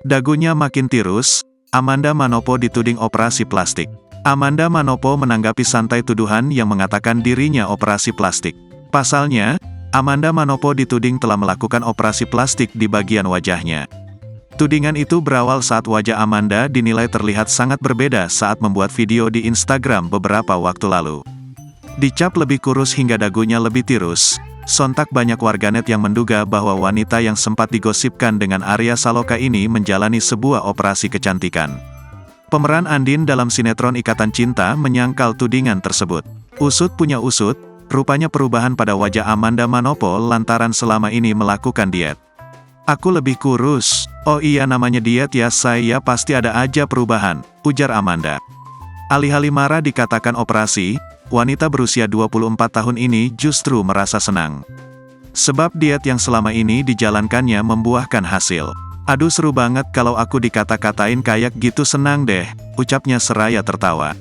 Dagunya makin tirus, Amanda Manopo dituding operasi plastik. Amanda Manopo menanggapi santai tuduhan yang mengatakan dirinya operasi plastik. Pasalnya, Amanda Manopo dituding telah melakukan operasi plastik di bagian wajahnya. Tudingan itu berawal saat wajah Amanda dinilai terlihat sangat berbeda saat membuat video di Instagram beberapa waktu lalu. Dicap lebih kurus hingga dagunya lebih tirus, sontak banyak warganet yang menduga bahwa wanita yang sempat digosipkan dengan Arya Saloka ini menjalani sebuah operasi kecantikan. Pemeran Andin dalam sinetron Ikatan Cinta menyangkal tudingan tersebut. Usut punya usut, rupanya perubahan pada wajah Amanda Manopo lantaran selama ini melakukan diet. Aku lebih kurus. Oh iya, namanya diet ya, saya pasti ada aja perubahan, ujar Amanda. Alih-alih marah dikatakan operasi, wanita berusia 24 tahun ini justru merasa senang. Sebab diet yang selama ini dijalankannya membuahkan hasil. Aduh seru banget kalau aku dikata-katain kayak gitu, senang deh, ucapnya seraya tertawa.